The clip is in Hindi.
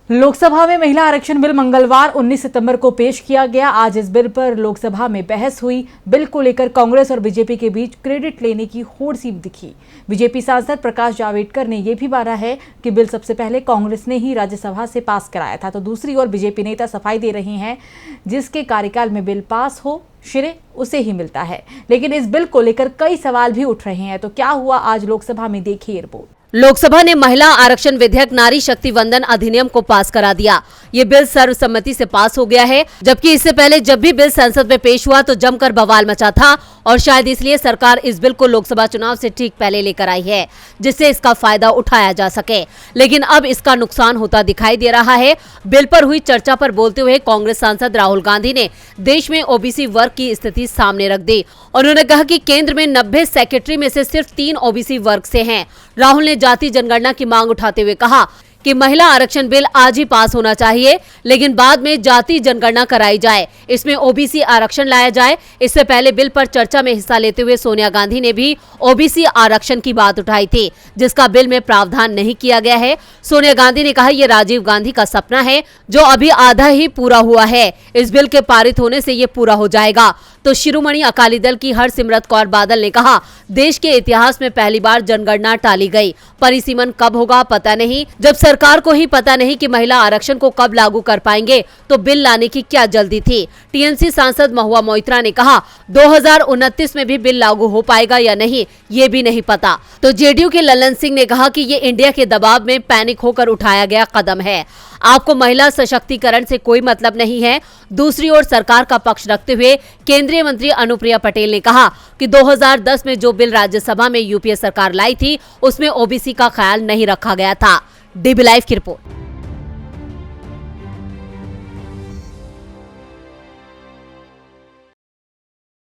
लोकसभा में महिला आरक्षण बिल मंगलवार 19 सितंबर को पेश किया गया। आज इस बिल पर लोकसभा में बहस हुई। बिल को लेकर कांग्रेस और बीजेपी के बीच क्रेडिट लेने की होड़ सी दिखी। बीजेपी सांसद प्रकाश जावड़ेकर ने यह भी माना है कि बिल सबसे पहले कांग्रेस ने ही राज्यसभा से पास कराया था, तो दूसरी ओर बीजेपी नेता सफाई दे रहे हैं जिसके कार्यकाल में बिल पास हो श्रेय उसे ही मिलता है। लेकिन इस बिल को लेकर कई सवाल भी उठ रहे हैं। तो क्या हुआ आज लोकसभा में, देखिए रिपोर्ट। लोकसभा ने महिला आरक्षण विधेयक नारी शक्ति वंदन अधिनियम को पास करा दिया। ये बिल सर्वसम्मति से पास हो गया है, जबकि इससे पहले जब भी बिल संसद में पेश हुआ तो जमकर बवाल मचा था और शायद इसलिए सरकार इस बिल को लोकसभा चुनाव से ठीक पहले लेकर आई है, जिससे इसका फायदा उठाया जा सके। लेकिन अब इसका नुकसान होता दिखाई दे रहा है। बिल पर हुई चर्चा पर बोलते हुए कांग्रेस सांसद राहुल गांधी ने देश में ओबीसी वर्ग की स्थिति सामने रख दी। उन्होंने कहा कि केंद्र में 90 सेक्रेटरी में से सिर्फ 3 ओबीसी वर्ग से हैं। राहुल ने जाति जनगणना की मांग उठाते हुए कहा कि महिला आरक्षण बिल आज ही पास होना चाहिए, लेकिन बाद में जाति जनगणना कराई जाए, इसमें ओबीसी आरक्षण लाया जाए। इससे पहले बिल पर चर्चा में हिस्सा लेते हुए सोनिया गांधी ने भी ओबीसी आरक्षण की बात उठाई थी, जिसका बिल में प्रावधान नहीं किया गया है। सोनिया गांधी ने कहा ये राजीव गांधी का सपना है जो अभी आधा ही पूरा हुआ है। इस बिल के पारित होने से ये पूरा हो जाएगा। तो शिरोमणि अकाली दल की हरसिमरत कौर बादल ने कहा देश के इतिहास में पहली बार जनगणना टाली गई। परिसीमन कब होगा पता नहीं। जब सरकार को ही पता नहीं कि महिला आरक्षण को कब लागू कर पाएंगे तो बिल लाने की क्या जल्दी थी। टीएमसी सांसद महुआ मोइत्रा ने कहा 2029 में भी बिल लागू हो पाएगा या नहीं ये भी नहीं पता। तो जेडीयू के ललन सिंह ने कहा कि ये इंडिया के दबाव में पैनिक होकर उठाया गया कदम है। आपको महिला सशक्तिकरण से कोई मतलब नहीं है। दूसरी ओर सरकार का पक्ष रखते हुए केंद्रीय मंत्री अनुप्रिया पटेल ने कहा कि 2010 में जो बिल राज्यसभा में यूपीए सरकार लाई थी उसमें ओबीसी का ख्याल नहीं रखा गया था। डीबी लाइव की रिपोर्ट।